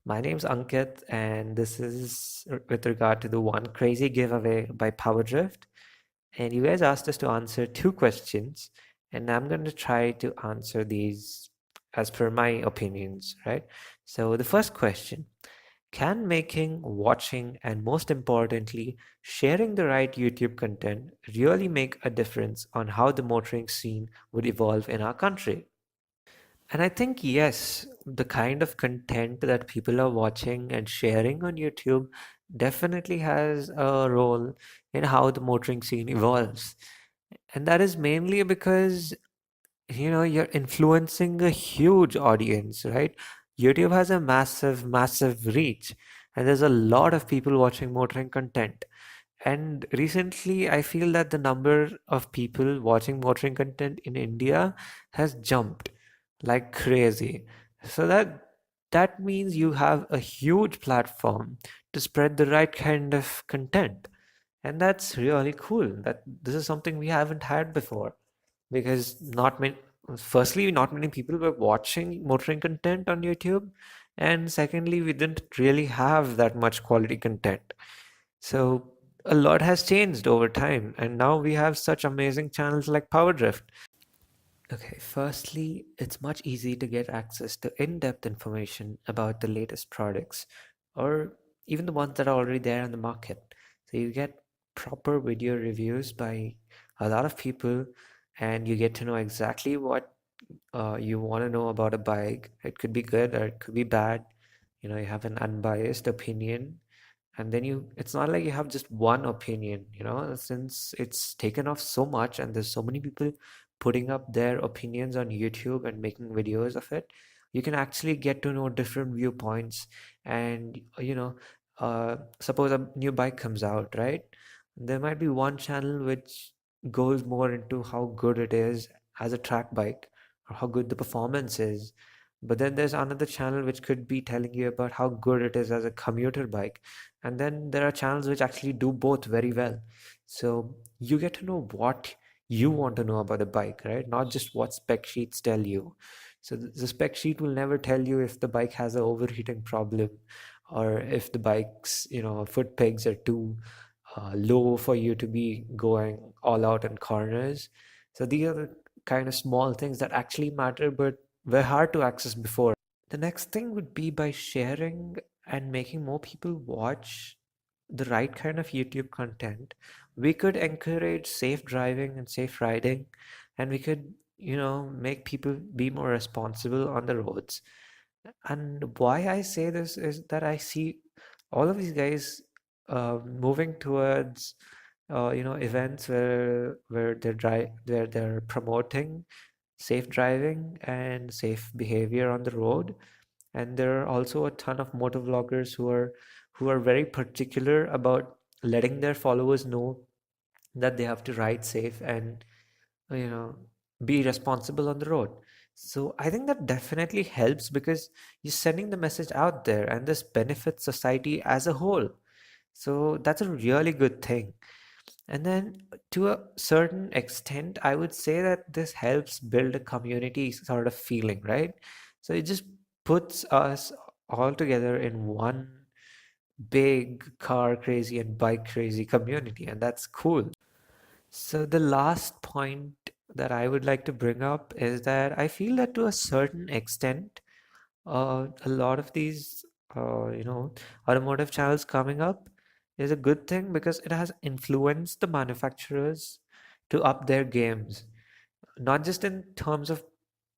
My name's Ankit, and this is with regard to the one crazy giveaway by Powerdrift. And you guys asked us to answer two questions, and I'm going to try to answer these as per my opinions, right? So, the first question: can making, watching, and most importantly, sharing the right YouTube content really make a difference on how the motoring scene would evolve in our country? And I think, yes, the kind of content that people are watching and sharing on YouTube definitely has a role in how the motoring scene evolves. And that is mainly because, you're influencing a huge audience, right? YouTube has a massive, massive reach, and there's a lot of people watching motoring content. And recently, I feel that the number of people watching motoring content in India has jumped like crazy. So that means you have a huge platform to spread the right kind of content. And that's really cool. That this is something we haven't had before because not many firstly, not many people were watching motoring content on YouTube, and secondly, we didn't really have that much quality content. So a lot has changed over time, and now we have such amazing channels like Powerdrift. Okay, firstly, it's much easier to get access to in-depth information about the latest products or even the ones that are already there on the market. So you get proper video reviews by a lot of people, and you get to know exactly what you want to know about a bike. It could be good or it could be bad. You have an unbiased opinion, and then it's not like you have just one opinion, since it's taken off so much and there's so many people putting up their opinions on YouTube and making videos of it. You can actually get to know different viewpoints. And suppose a new bike comes out, right? There might be one channel which goes more into how good it is as a track bike or how good the performance is, but then there's another channel which could be telling you about how good it is as a commuter bike. And then there are channels which actually do both very well. So you get to know what you want to know about a bike, right? Not just what spec sheets tell you. So the spec sheet will never tell you if the bike has an overheating problem or if the bike's, foot pegs are too low for you to be going all out in corners. So these are the kind of small things that actually matter, but were hard to access before. The next thing would be by sharing and making more people watch the right kind of YouTube content. We could encourage safe driving and safe riding, and we could, make people be more responsible on the roads. And why I say this is that I see all of these guys moving towards, events where they're promoting safe driving and safe behavior on the road. And there are also a ton of motor vloggers who are very particular about letting their followers know that they have to ride safe and you know be responsible on the road. So I think that definitely helps because you're sending the message out there, and this benefits society as a whole. So that's a really good thing. And then, to a certain extent, I would say that this helps build a community sort of feeling, right? So it just puts us all together in one big car crazy and bike crazy community, and that's cool. So the last point that I would like to bring up is that I feel that to a certain extent, a lot of these, automotive channels coming up is a good thing because it has influenced the manufacturers to up their games, not just in terms of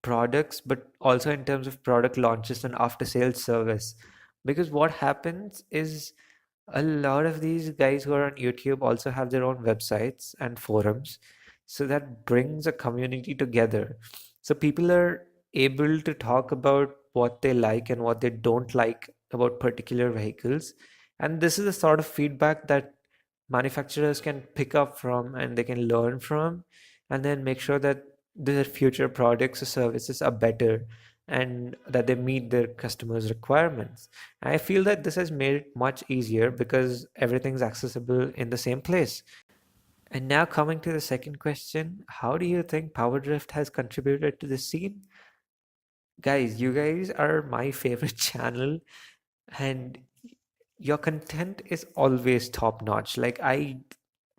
products, but also in terms of product launches and after sales service. Because what happens is a lot of these guys who are on YouTube also have their own websites and forums. So that brings a community together. So people are able to talk about what they like and what they don't like about particular vehicles. And this is the sort of feedback that manufacturers can pick up from and they can learn from, and then make sure that their future products or services are better and that they meet their customers' requirements. I feel that this has made it much easier because everything's accessible in the same place. And now coming to the second question, how do you think Powerdrift has contributed to the scene? Guys, you guys are my favorite channel. and your content is always top notch. Like, I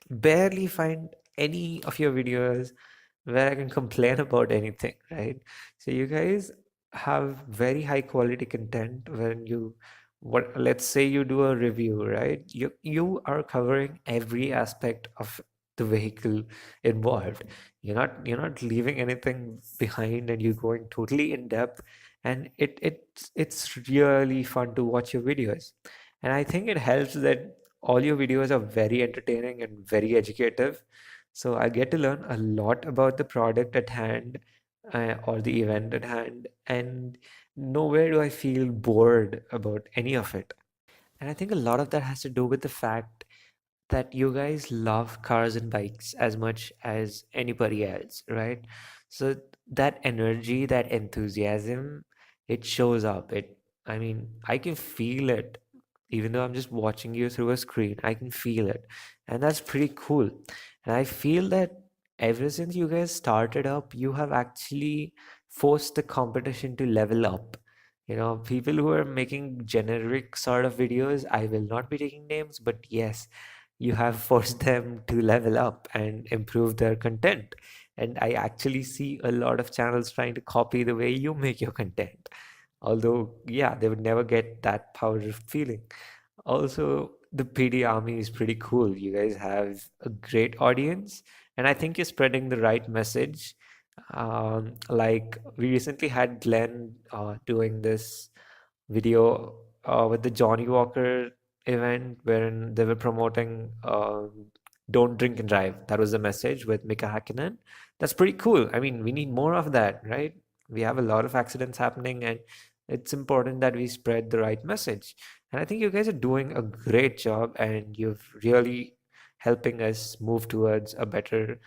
barely find any of your videos where I can complain about anything, right? So you guys have very high quality content when you, what, let's say you do a review, right? You are covering every aspect of the vehicle involved. You're not leaving anything behind, and you're going totally in depth, and it's really fun to watch your videos. And I think it helps that all your videos are very entertaining and very educative. So I get to learn a lot about the product at hand, or the event at hand, and nowhere do I feel bored about any of it. And I think a lot of that has to do with the fact that you guys love cars and bikes as much as anybody else, right? So that energy, that enthusiasm, it shows up. I mean, I can feel it. Even though I'm just watching you through a screen, I can feel it. And that's pretty cool. And I feel that ever since you guys started up, you have actually forced the competition to level up. People who are making generic sort of videos, I will not be taking names, but yes, you have forced them to level up and improve their content. And I actually see a lot of channels trying to copy the way you make your content. Although, yeah, they would never get that power feeling. Also, the PDarmy is pretty cool. You guys have a great audience, and I think you're spreading the right message. Like, we recently had Glenn doing this video with the Johnny Walker event wherein they were promoting don't drink and drive. That was the message with Mika Hakkinen. That's pretty cool. I mean, we need more of that, right? We have a lot of accidents happening, and it's important that we spread the right message. And I think you guys are doing a great job, and you're really helping us move towards a better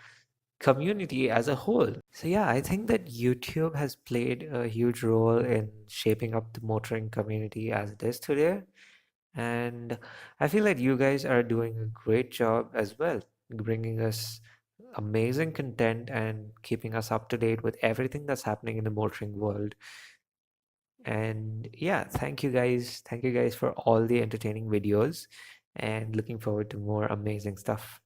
community as a whole. So yeah, I think that YouTube has played a huge role in shaping up the motoring community as it is today. And I feel like you guys are doing a great job as well, bringing us amazing content and keeping us up to date with everything that's happening in the motoring world. And yeah, thank you guys. Thank you guys for all the entertaining videos, and looking forward to more amazing stuff.